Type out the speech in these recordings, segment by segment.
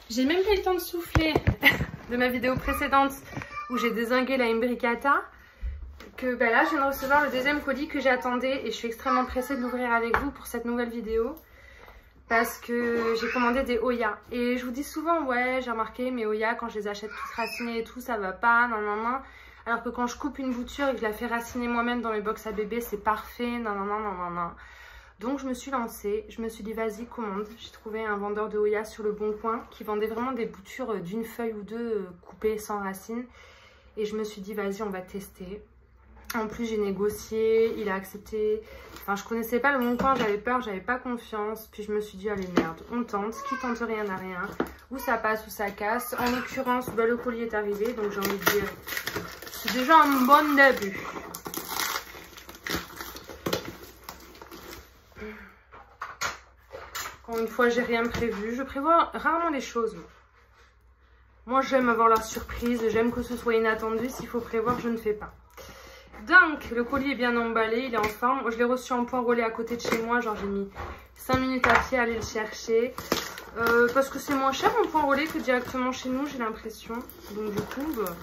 J'ai même pas eu le temps de souffler de ma vidéo précédente où j'ai dézingué la imbricata. Que bah là, je viens de recevoir le deuxième colis que j'attendais et je suis extrêmement pressée de l'ouvrir avec vous pour cette nouvelle vidéo. Parce que j'ai commandé des Oya. Et je vous dis souvent, ouais, j'ai remarqué, mes Oya, quand je les achète toutes racinées et tout, ça va pas, nan nan nan. Alors que quand je coupe une bouture et que je la fais raciner moi-même dans mes box à bébé, c'est parfait, nan nan nan nan nan nan. Donc je me suis lancée, je me suis dit vas-y commande. J'ai trouvé un vendeur de Oya sur le Bon Coin qui vendait vraiment des boutures d'une feuille ou deux coupées sans racines. Et je me suis dit vas-y on va tester. En plus j'ai négocié, il a accepté. Enfin je connaissais pas le Bon Coin, j'avais peur, j'avais pas confiance. Puis je me suis dit allez merde, on tente, qui tente rien n'a rien. Ou ça passe ou ça casse. En l'occurrence bah, le colis est arrivé donc j'ai envie de dire c'est déjà un bon début. Encore une fois, j'ai rien prévu. Je prévois rarement les choses. Moi, j'aime avoir la surprise. J'aime que ce soit inattendu. S'il faut prévoir, je ne fais pas. Donc, le colis est bien emballé. Il est en forme. Je l'ai reçu en point relais à côté de chez moi. Genre, j'ai mis 5 minutes à pied à aller le chercher. Parce que c'est moins cher en point relais que directement chez nous, j'ai l'impression. Donc, du coup, bah,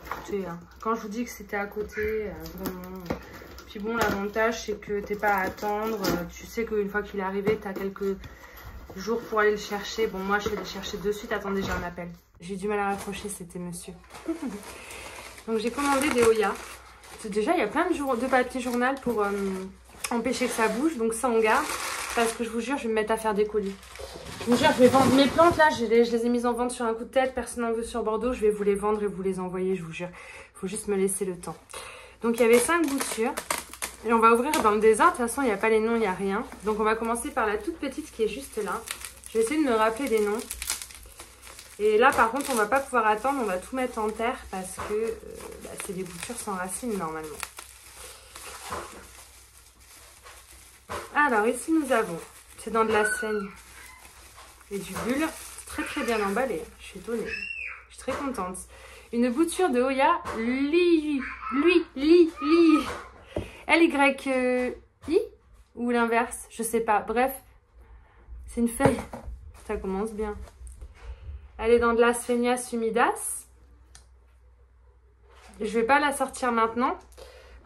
écoutez, hein, quand je vous dis que c'était à côté, vraiment... Puis bon, l'avantage, c'est que t'es pas à attendre. Tu sais qu'une fois qu'il est arrivé, tu as quelques jours pour aller le chercher. Bon, moi, je vais le chercher de suite. Attendez, j'ai un appel. J'ai du mal à raccrocher, c'était monsieur. Donc, j'ai commandé des Oya. Déjà, il y a plein de papier journal pour empêcher que ça bouge. Donc, ça, on garde. Parce que je vous jure, je vais me mettre à faire des colis. Je vous jure, je vais vendre mes plantes, là. Je les ai mises en vente sur un coup de tête. Personne n'en veut sur Bordeaux. Je vais vous les vendre et vous les envoyer, je vous jure. Il faut juste me laisser le temps. Donc, il y avait 5 boutures. Et on va ouvrir dans le désordre. De toute façon, il n'y a pas les noms, il n'y a rien. Donc, on va commencer par la toute petite qui est juste là. Je vais essayer de me rappeler des noms. Et là, par contre, on ne va pas pouvoir attendre. On va tout mettre en terre parce que bah, c'est des boutures sans racines, normalement. Alors, ici, nous avons... C'est dans de la seigne et du bulle. Très, très bien emballé. Je suis étonnée. Je suis très contente. Une bouture de Oya Li. L-Y-I ou l'inverse, je sais pas. Bref, c'est une feuille. Ça commence bien. Elle est dans de la Sphenias humidas. Je vais pas la sortir maintenant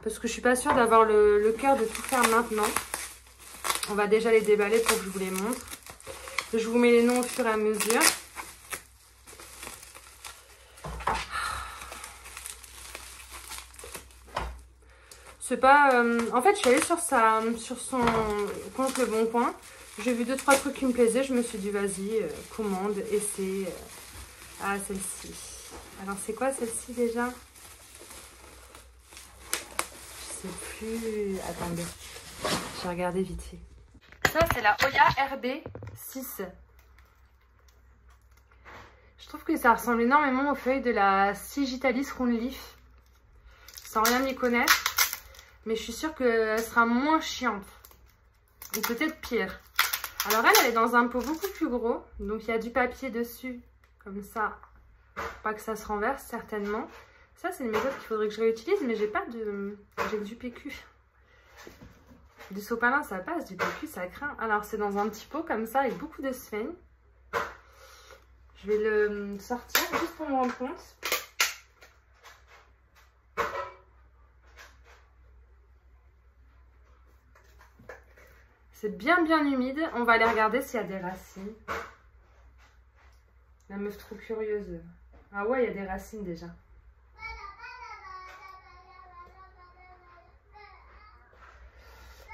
parce que je suis pas sûre d'avoir le cœur de tout faire maintenant. On va déjà les déballer pour que je vous les montre. Je vous mets les noms au fur et à mesure. C'est pas... En fait, je suis allée sur son compte Le Bon Coin. J'ai vu 2-3 trucs qui me plaisaient. Je me suis dit, vas-y, commande, essaie. Ah, celle-ci. Alors, c'est quoi celle-ci déjà? Je sais plus... Attendez. Je vais regarder vite fait. Ça, c'est la Oya RB6. Je trouve que ça ressemble énormément aux feuilles de la Sigitalis Round Leaf. Sans rien y connaître. Mais je suis sûre qu'elle sera moins chiante. Ou peut-être pire. Alors elle est dans un pot beaucoup plus gros. Donc il y a du papier dessus. Comme ça. Pour pas que ça se renverse certainement. Ça c'est une méthode qu'il faudrait que je réutilise. Mais j'ai pas de... J'ai que du PQ. Du sopalin ça passe. Du PQ ça craint. Alors c'est dans un petit pot comme ça avec beaucoup de sphène. Je vais le sortir juste pour me rendre compte. C'est bien humide. On va aller regarder s'il y a des racines. La meuf trop curieuse. Ah ouais, il y a des racines déjà.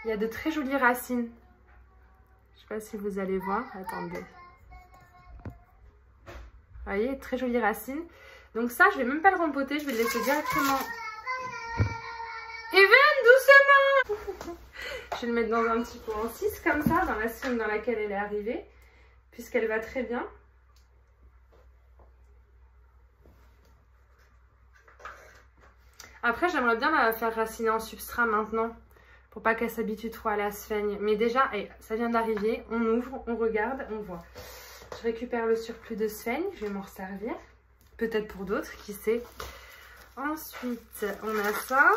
Il y a de très jolies racines. Je sais pas si vous allez voir. Attendez. Vous voyez, très jolies racines. Donc ça, je vais même pas le rempoter. Je vais le laisser directement. Even, doucement. Je vais le mettre dans un petit pot en 6 comme ça, dans la sphère dans laquelle elle est arrivée, puisqu'elle va très bien. Après, j'aimerais bien la faire raciner en substrat maintenant, pour pas qu'elle s'habitue trop à la sphène. Mais déjà, ça vient d'arriver, on ouvre, on regarde, on voit. Je récupère le surplus de sphène, je vais m'en resservir. Peut-être pour d'autres, qui sait. Ensuite, on a ça.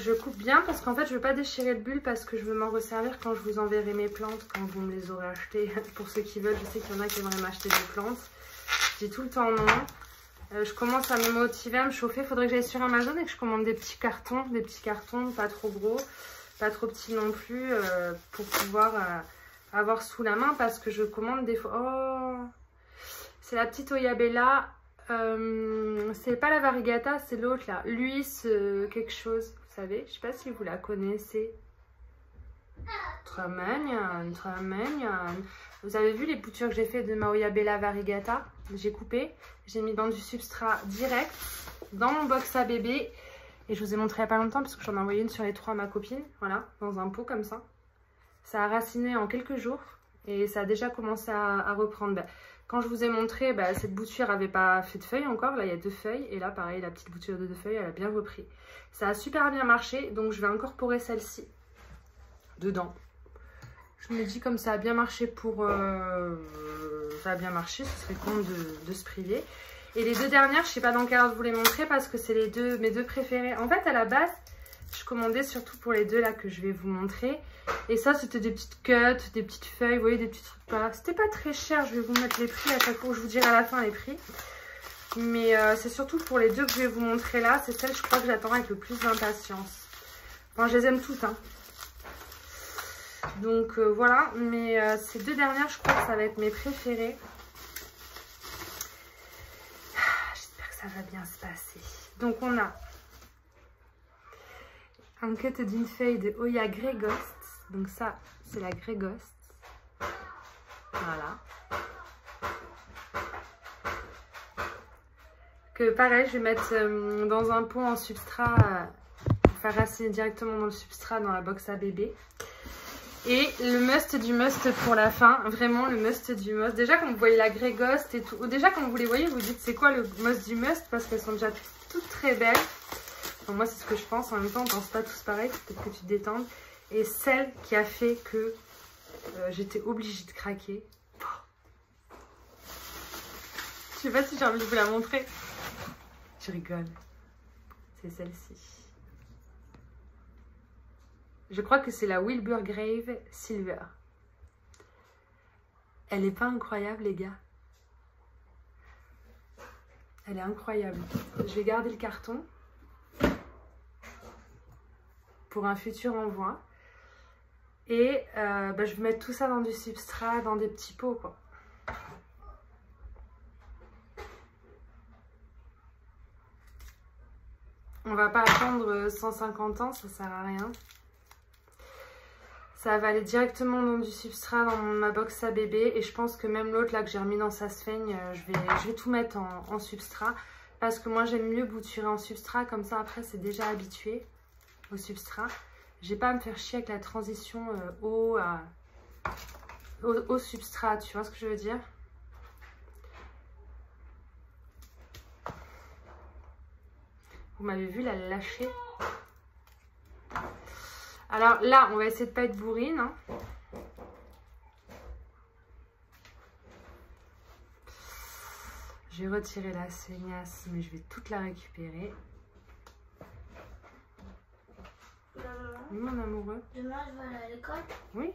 je coupe bien parce qu'en fait je veux pas déchirer le bulle parce que je veux m'en resservir quand je vous enverrai mes plantes, quand vous me les aurez achetées. Pour ceux qui veulent, je sais qu'il y en a qui aimeraient m'acheter des plantes. Je dis tout le temps non. Je commence à me motiver, à me chauffer. Il faudrait que j'aille sur Amazon et que je commande des petits cartons, pas trop gros, pas trop petits non plus, pour pouvoir avoir sous la main parce que je commande des fois. Oh, c'est la petite Oyabella. C'est pas la variegata, c'est l'autre là. Luis quelque chose, vous savez. Je sais pas si vous la connaissez. Très mignonne, très mignonne. Vous avez vu les boutures que j'ai fait de ma Oyabella variegata? J'ai coupé, j'ai mis dans du substrat direct, dans mon box à bébé. Et je vous ai montré il n'y a pas longtemps parce que j'en ai envoyé une sur les 3 à ma copine. Voilà, dans un pot comme ça. Ça a raciné en quelques jours et ça a déjà commencé à reprendre. Quand je vous ai montré, cette bouture n'avait pas fait de feuilles encore. Là, il y a 2 feuilles. Et là, pareil, la petite bouture de 2 feuilles, elle a bien repris. Ça a super bien marché. Donc, je vais incorporer celle-ci dedans. Je me dis, comme ça a bien marché pour... ça a bien marché. Ce serait con de se priver. Et les 2 dernières, je ne sais pas dans quel ordre vous les montrer parce que c'est mes deux préférées. En fait, à la base, je commandais surtout pour les 2 là que je vais vous montrer. Et ça, c'était des petites cuts, des petites feuilles, vous voyez, des petits trucs par là. C'était pas très cher, je vais vous mettre les prix à chaque fois, je vous dirai à la fin les prix. Mais c'est surtout pour les 2 que je vais vous montrer là. C'est celle, je crois, que j'attends avec le plus d'impatience. Enfin, je les aime toutes, hein. Donc voilà, mais ces 2 dernières, je crois que ça va être mes préférées. J'espère que ça va bien se passer. Donc on a un cut d'une feuille de Oya Grey Ghost. Donc ça, c'est la Grey Ghost. Voilà. Que pareil, je vais mettre dans un pot en substrat, pour faire raciner directement dans le substrat dans la box à bébé. Et le must du must pour la fin, vraiment le must du must. Déjà quand vous voyez la Grey Ghost et tout, déjà quand vous les voyez, vous dites c'est quoi le must du must parce qu'elles sont déjà toutes très belles. Enfin, moi c'est ce que je pense, en même temps on pense pas tous pareil, peut-être que tu te détendes. Et celle qui a fait que j'étais obligée de craquer. Je sais pas si j'ai envie de vous la montrer. Je rigole. C'est celle-ci. Je crois que c'est la Wilbur Grave Silver. Elle est pas incroyable, les gars? Elle est incroyable. Je vais garder le carton pour un futur envoi. Et je vais mettre tout ça dans du substrat, dans des petits pots, quoi. On va pas attendre 150 ans, ça sert à rien. Ça va aller directement dans du substrat, dans ma box à bébé. Et je pense que même l'autre là que j'ai remis dans sa sphaigne, je vais tout mettre en substrat. Parce que moi j'aime mieux bouturer en substrat. Comme ça après c'est déjà habitué au substrat. J'ai pas à me faire chier avec la transition au substrat. Tu vois ce que je veux dire? Vous m'avez vu la lâcher. Alors là, on va essayer de pas être bourrine. Hein. J'ai retiré la seignasse, mais je vais toute la récupérer. Oui, mon amoureux. Demain, je vais aller à l'école. Oui.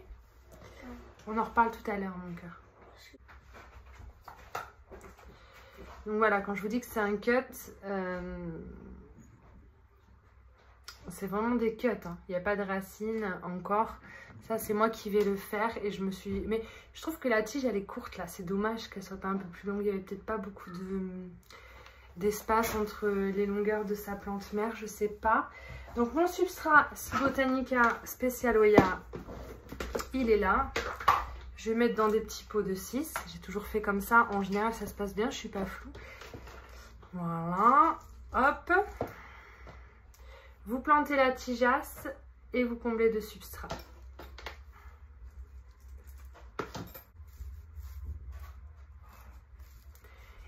On en reparle tout à l'heure, mon cœur. Donc voilà, quand je vous dis que c'est un cut, c'est vraiment des cuts. Hein. Il n'y a pas de racines encore. Ça, c'est moi qui vais le faire. Et je me suis... Mais je trouve que la tige, elle est courte là. C'est dommage qu'elle soit pas un peu plus longue. Il n'y avait peut-être pas beaucoup d'espace entre les longueurs de sa plante mère. Je sais pas. Donc mon substrat Botanica Special Oya, il est là. Je vais mettre dans des petits pots de 6. J'ai toujours fait comme ça. En général, ça se passe bien. Je suis pas floue. Voilà. Hop. Vous plantez la tigeasse et vous comblez de substrat.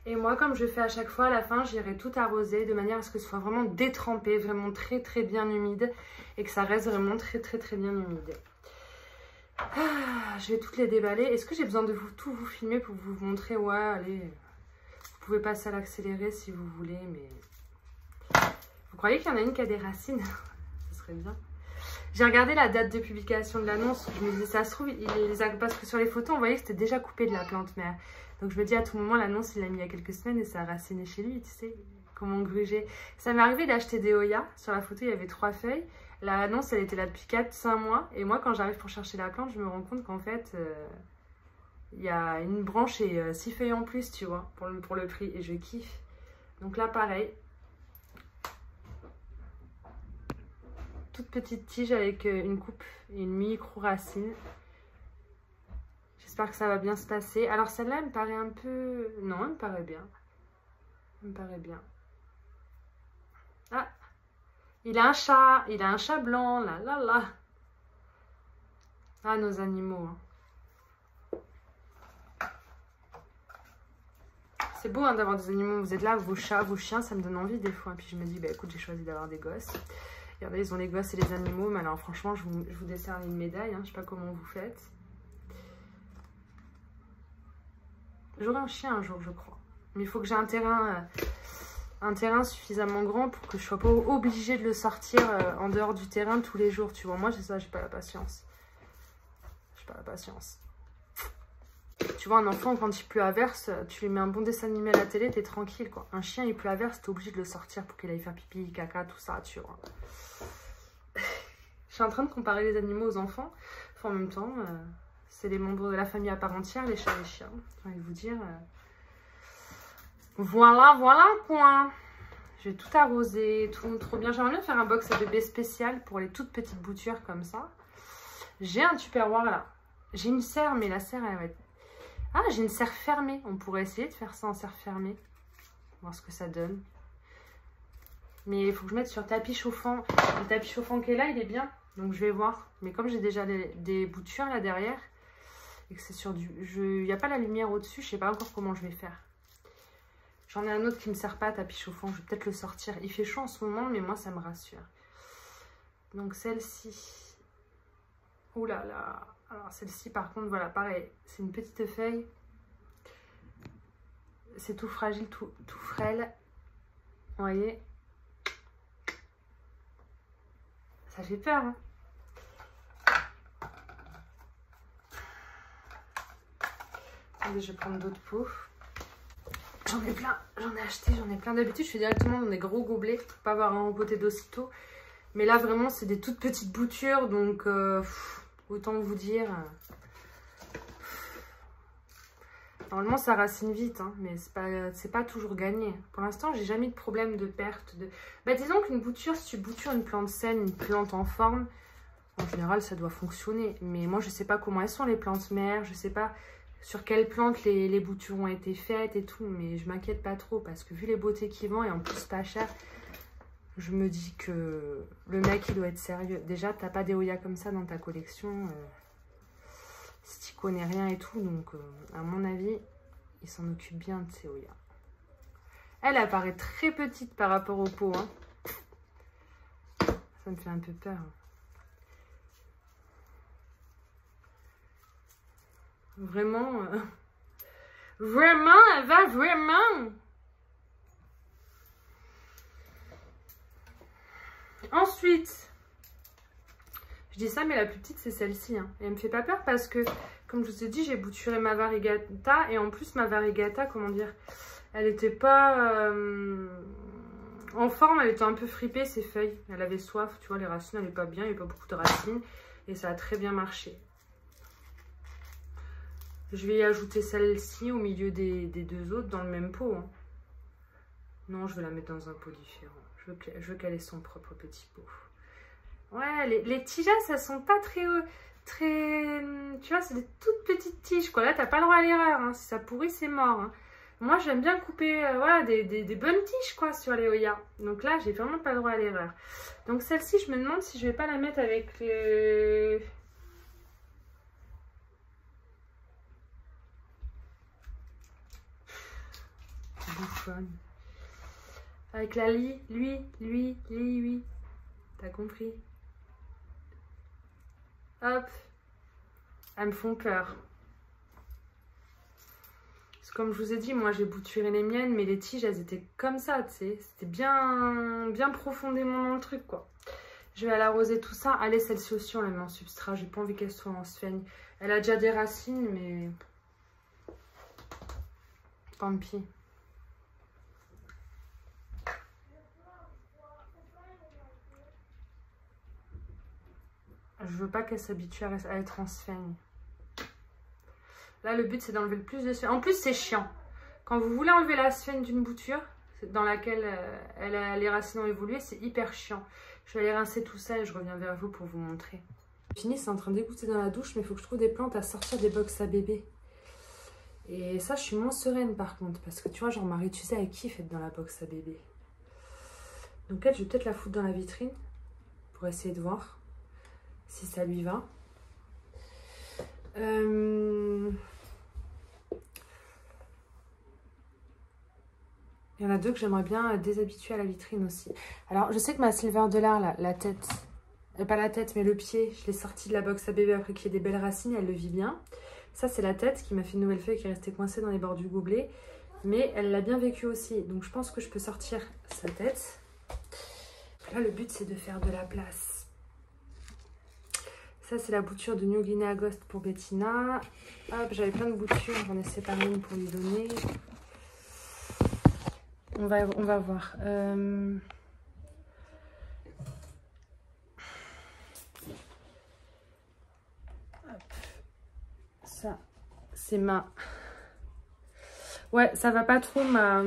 Et moi, comme je fais à chaque fois, à la fin, j'irai tout arroser de manière à ce que ce soit vraiment détrempé, vraiment très très bien humide et que ça reste vraiment très très très bien humide. Ah, je vais toutes les déballer. Est-ce que j'ai besoin de tout vous filmer pour vous montrer? Ouais, allez, vous pouvez passer à l'accéléré si vous voulez, mais... Vous croyez qu'il y en a une qui a des racines? Ce serait bien. J'ai regardé la date de publication de l'annonce. Je me disais, ça se trouve, il les a... parce que sur les photos, on voyait que c'était déjà coupé de la plante mère. Donc je me dis, à tout moment, l'annonce, il l'a mis il y a quelques semaines et ça a raciné chez lui, tu sais, comment gruger. Ça m'est arrivé d'acheter des Hoya. Sur la photo, il y avait 3 feuilles. L'annonce, elle était là depuis 4-5 mois. Et moi, quand j'arrive pour chercher la plante, je me rends compte qu'en fait, il y a une branche et 6 feuilles en plus, tu vois, pour le prix. Et je kiffe. Donc là, pareil. Toute petite tige avec une coupe et une micro-racine. J'espère que ça va bien se passer. Alors celle-là, elle me paraît un peu... Non, elle me paraît bien. Elle me paraît bien. Ah, il a un chat. Il a un chat blanc, là, là, là. Ah, nos animaux. Hein. C'est beau hein, d'avoir des animaux. Vous êtes là, vos chats, vos chiens, ça me donne envie des fois. Puis je me dis, bah écoute, j'ai choisi d'avoir des gosses. Regardez, ils ont les gosses et les animaux. Mais alors franchement, je vous décerne une médaille. Hein. Je sais pas comment vous faites. J'aurai un chien un jour, je crois. Mais il faut que j'ai un terrain suffisamment grand pour que je sois pas obligée de le sortir en dehors du terrain tous les jours. Tu vois, moi, c'est ça, j'ai pas la patience. J'ai pas la patience. Tu vois, un enfant, quand il pleut à verse, tu lui mets un bon dessin animé à la télé, t'es tranquille, quoi. Un chien, il pleut à verse, t'es obligé de le sortir pour qu'il aille faire pipi, caca, tout ça, tu vois. Je suis en train de comparer les animaux aux enfants. Enfin, en même temps, c'est les membres de la famille à part entière, les chats et les chiens. J'ai envie de vous dire... Voilà, voilà, point. Je vais tout arroser, tout trop bien. J'aimerais bien faire un box à bébé spécial pour les toutes petites boutures comme ça. J'ai un tupperware là. J'ai une serre, mais la serre, elle va être... Ah, j'ai une serre fermée. On pourrait essayer de faire ça en serre fermée. Voir ce que ça donne. Mais il faut que je mette sur tapis chauffant. Le tapis chauffant qui est là, il est bien. Donc je vais voir. Mais comme j'ai déjà des boutures là derrière, et que c'est sur du... Il n'y a pas la lumière au-dessus, je ne sais pas encore comment je vais faire. J'en ai un autre qui ne me sert pas à tapis chauffant. Je vais peut-être le sortir. Il fait chaud en ce moment, mais moi, ça me rassure. Donc celle-ci. Ouh là là. Alors celle-ci, par contre, voilà, pareil. C'est une petite feuille. C'est tout fragile, tout frêle. Vous voyez? Ça fait peur, hein? Attendez, je vais prendre d'autres pots. J'en ai plein, j'en ai acheté, j'en ai plein. D'habitude, je fais directement dans des gros gobelets pour pas avoir à empoter d'aussitôt. Mais là, vraiment, c'est des toutes petites boutures. Donc, autant vous dire... Normalement, ça racine vite, hein, mais c'est pas toujours gagné. Pour l'instant, j'ai jamais eu de problème de perte. Bah, disons qu'une bouture, si tu boutures une plante saine, une plante en forme, en général, ça doit fonctionner. Mais moi, je sais pas comment elles sont, les plantes mères. Je sais pas... sur quelle plante les boutures ont été faites et tout, mais je m'inquiète pas trop parce que vu les beautés qu'il vend et en plus pas cher, je me dis que le mec il doit être sérieux. Déjà, t'as pas des Hoya comme ça dans ta collection si tu connais rien et tout, donc à mon avis, il s'en occupe bien de ces Hoya. Elle apparaît très petite par rapport au pot, hein. Ça me fait un peu peur. Vraiment, vraiment, elle va vraiment. Ensuite, je dis ça, mais la plus petite, c'est celle-ci. Hein. Et elle me fait pas peur parce que, comme je vous ai dit, j'ai bouturé ma variegata. Et en plus, ma variegata, comment dire, elle était pas en forme, elle était un peu fripée, ses feuilles. Elle avait soif, tu vois, les racines n'allaient pas bien, il n'y avait pas beaucoup de racines. Et ça a très bien marché. Je vais y ajouter celle-ci au milieu des deux autres dans le même pot. Hein. Non, je vais la mettre dans un pot différent. Je veux qu'elle ait son propre petit pot. Ouais, les tiges, elles sont pas très... tu vois, c'est des toutes petites tiges, quoi. Là, t'as pas le droit à l'erreur. Hein. Si ça pourrit, c'est mort. Hein. Moi, j'aime bien couper voilà, des bonnes tiges, quoi, sur les Hoya. Donc là, j'ai vraiment pas le droit à l'erreur. Donc celle-ci, je me demande si je vais pas la mettre avec le... Bouffonne. Avec la lui. T'as compris? Hop. Elles me font peur. Parce que comme je vous ai dit, moi j'ai bouturé les miennes, mais les tiges elles étaient comme ça, tu sais. C'était bien profondément dans le truc, quoi. Je vais aller arroser tout ça. Allez, celle-ci aussi, on la met en substrat. J'ai pas envie qu'elle soit en sphène. Elle a déjà des racines, mais... tant pis. Je veux pas qu'elle s'habitue à être en sphène. Là, le but, c'est d'enlever le plus de sphène. En plus, c'est chiant. Quand vous voulez enlever la sphène d'une bouture dans laquelle les racines ont évolué, c'est hyper chiant. Je vais aller rincer tout ça et je reviens vers vous pour vous montrer. Fini, c'est en train d'égoutter dans la douche, mais il faut que je trouve des plantes à sortir des box à bébé. Et ça, je suis moins sereine par contre, parce que tu vois, genre Marie-Thusée, elle kiffe être dans la box à bébé. Donc elle, je vais peut-être la foutre dans la vitrine pour essayer de voir si ça lui va. Il y en a deux que j'aimerais bien déshabituer à la vitrine aussi. Alors, je sais que ma Silver Dollar, là, la tête, pas la tête, mais le pied, je l'ai sorti de la box à bébé après qu'il y ait des belles racines, elle le vit bien. Ça, c'est la tête qui m'a fait une nouvelle feuille qui est restée coincée dans les bords du gobelet. Mais elle l'a bien vécu aussi. Donc, je pense que je peux sortir sa tête. Là, le but, c'est de faire de la place. Ça, c'est la bouture de New Guinea Ghost pour Bettina. Hop, j'avais plein de boutures. J'en ai séparé une pour lui donner. On va voir. Ça, c'est ma... Ouais, ça va pas trop ma...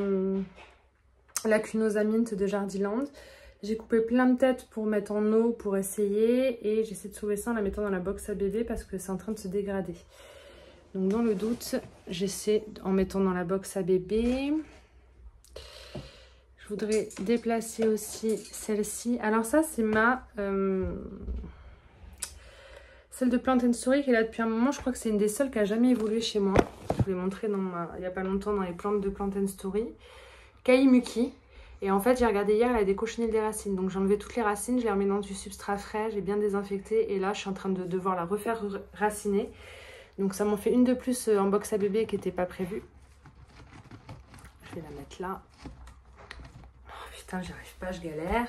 la Cunosa Mint de Jardiland. J'ai coupé plein de têtes pour mettre en eau, pour essayer. Et j'essaie de sauver ça en la mettant dans la box à bébé parce que c'est en train de se dégrader. Donc dans le doute, j'essaie en mettant dans la box à bébé. Je voudrais déplacer aussi celle-ci. Alors ça, c'est ma... celle de Plant & Story qui est là depuis un moment. Je crois que c'est une des seules qui n'a jamais évolué chez moi. Je vous l'ai montré il n'y a pas longtemps dans les plantes de Plant & Story. Kaimuki. Et en fait, j'ai regardé hier, elle a décochonné des racines. Donc j'ai enlevé toutes les racines, je les remets dans du substrat frais. J'ai bien désinfecté. Et là, je suis en train de devoir la refaire raciner. Donc ça m'en fait une de plus en box à bébé qui n'était pas prévue. Je vais la mettre là. Putain, j'y arrive pas, je galère.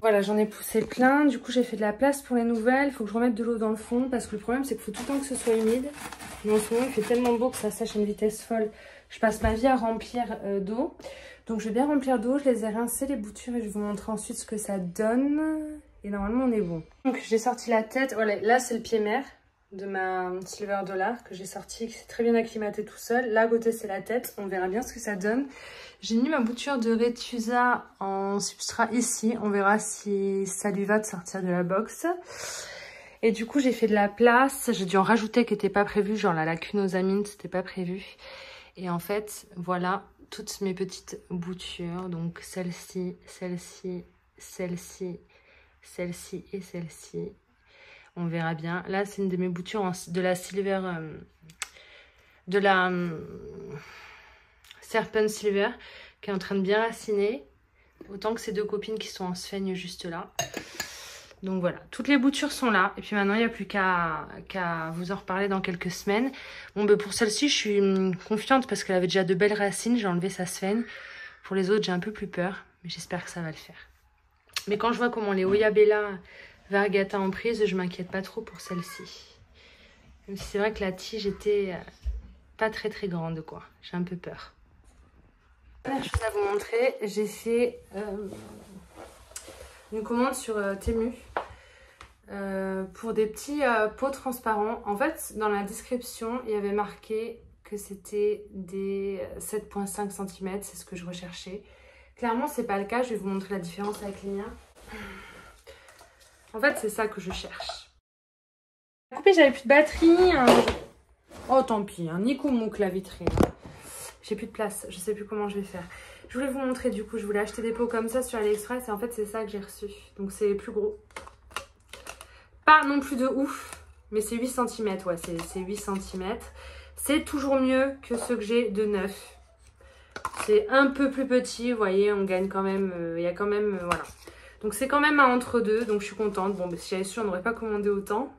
Voilà, j'en ai poussé plein. Du coup, j'ai fait de la place pour les nouvelles. Il faut que je remette de l'eau dans le fond. Parce que le problème, c'est qu'il faut tout le temps que ce soit humide. Mais en ce moment, il fait tellement beau que ça sèche à une vitesse folle. Je passe ma vie à remplir d'eau. Donc, je vais bien remplir d'eau. Je les ai rincées, les boutures. Et je vais vous montrer ensuite ce que ça donne. Et normalement, on est bon. Donc, j'ai sorti la tête. Voilà, là, c'est le pied mère de ma Silver Dollar que j'ai sorti, qui s'est très bien acclimaté tout seul. Là, à côté, c'est la tête. On verra bien ce que ça donne. J'ai mis ma bouture de Retusa en substrat ici. On verra si ça lui va de sortir de la box. Et du coup, j'ai fait de la place. J'ai dû en rajouter qui n'était pas prévu. Genre la Cunosa Mint, c'était pas prévu. Et en fait, voilà toutes mes petites boutures. Donc celle-ci, celle-ci, celle-ci, celle-ci et celle-ci. On verra bien. Là, c'est une de mes boutures de la Silver... de la... Serpent Silver qui est en train de bien raciner, autant que ces deux copines qui sont en sphène juste là. Donc voilà, toutes les boutures sont là et puis maintenant il n'y a plus qu'à vous en reparler dans quelques semaines. Bon, ben pour celle-ci je suis confiante parce qu'elle avait déjà de belles racines, j'ai enlevé sa sphène. Pour les autres j'ai un peu plus peur, mais j'espère que ça va le faire. Mais quand je vois comment les Oyabella Variegata en prise, je m'inquiète pas trop pour celle-ci. Même si c'est vrai que la tige était pas très grande quoi, j'ai un peu peur. Première chose à vous montrer, j'ai fait une commande sur Temu pour des petits pots transparents. En fait, dans la description, il y avait marqué que c'était des 7,5 cm, c'est ce que je recherchais. Clairement, c'est pas le cas, je vais vous montrer la différence avec les miens. En fait, c'est ça que je cherche. Coupé, j'avais plus de batterie. Oh, tant pis, Nico Mouk la vitrine. J'ai plus de place, je sais plus comment je vais faire. Je voulais vous montrer du coup, je voulais acheter des pots comme ça sur AliExpress et en fait c'est ça que j'ai reçu. Donc c'est plus gros. Pas non plus de ouf, mais c'est 8 cm, ouais, c'est 8 cm. C'est toujours mieux que ceux que j'ai de neuf. C'est un peu plus petit, vous voyez, on gagne quand même, il y a quand même, voilà. Donc c'est quand même un entre-deux, donc je suis contente. Bon, bah, si j'avais su, on n'aurait pas commandé autant.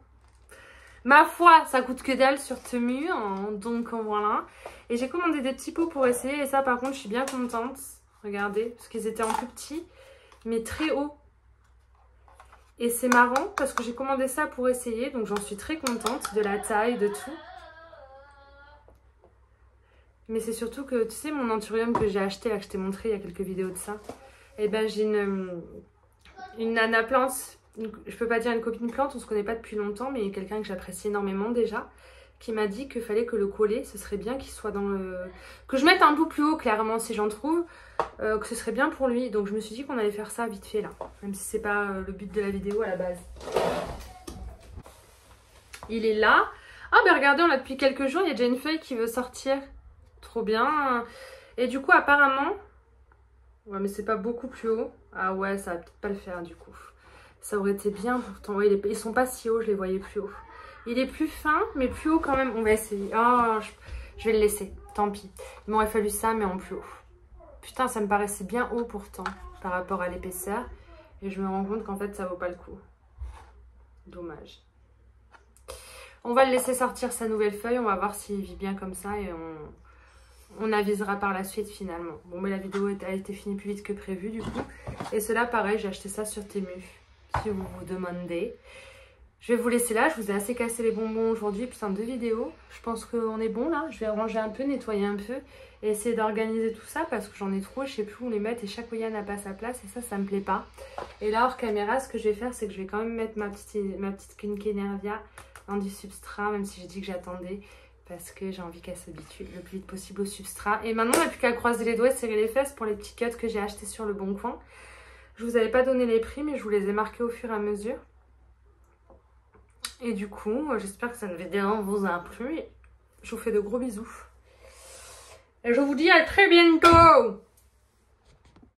Ma foi, ça coûte que dalle sur Temu, hein, donc voilà. Et j'ai commandé des petits pots pour essayer. Et ça, par contre, je suis bien contente. Regardez, parce qu'ils étaient en plus petits, mais très hauts. Et c'est marrant parce que j'ai commandé ça pour essayer. Donc j'en suis très contente de la taille, de tout. Mais c'est surtout que, tu sais, mon anthurium que j'ai acheté, là, que je t'ai montré il y a quelques vidéos de ça. Et ben j'ai une nana plante, je peux pas dire une copine plante, on se connaît pas depuis longtemps, mais quelqu'un que j'apprécie énormément déjà, qui m'a dit qu'il fallait que le collet, ce serait bien qu'il soit dans le... Que je mette un bout plus haut, clairement, si j'en trouve, que ce serait bien pour lui. Donc je me suis dit qu'on allait faire ça vite fait, là. Même si c'est pas le but de la vidéo à la base. Il est là. Ah ben regardez, on l'a depuis quelques jours, il y a déjà une feuille qui veut sortir. Trop bien. Et du coup, apparemment... Ouais, mais c'est pas beaucoup plus haut. Ah ouais, ça va peut-être pas le faire, du coup. Ça aurait été bien pourtant. Ouais, ils sont pas si hauts, je les voyais plus hauts. Il est plus fin, mais plus haut quand même. On va essayer. Oh, je vais le laisser. Tant pis. Il m'aurait fallu ça, mais en plus haut. Putain, ça me paraissait bien haut pourtant, par rapport à l'épaisseur. Et je me rends compte qu'en fait, ça vaut pas le coup. Dommage. On va le laisser sortir sa nouvelle feuille. On va voir s'il vit bien comme ça et on avisera par la suite finalement. Bon, mais la vidéo a été finie plus vite que prévu du coup. Et cela, pareil, j'ai acheté ça sur Temu, si vous vous demandez. Je vais vous laisser là. Je vous ai assez cassé les bonbons aujourd'hui. Putain, 2 vidéos. Je pense qu'on est bon là. Je vais ranger un peu, nettoyer un peu et essayer d'organiser tout ça parce que j'en ai trop. Je sais plus où les mettre et chaque Oya n'a pas sa place et ça me plaît pas. Et là, hors caméra, ce que je vais faire, c'est que je vais quand même mettre ma petite Quinqué Nervia dans du substrat, même si j'ai dit que j'attendais. Parce que j'ai envie qu'elle s'habitue le plus vite possible au substrat. Et maintenant, on n'a plus qu'à croiser les doigts et serrer les fesses pour les petits cuts que j'ai achetés sur le Bon Coin. Je vous avais pas donné les prix, mais je vous les ai marqués au fur et à mesure. Et du coup, j'espère que cette vidéo vous a plu. Je vous fais de gros bisous. Et je vous dis à très bientôt!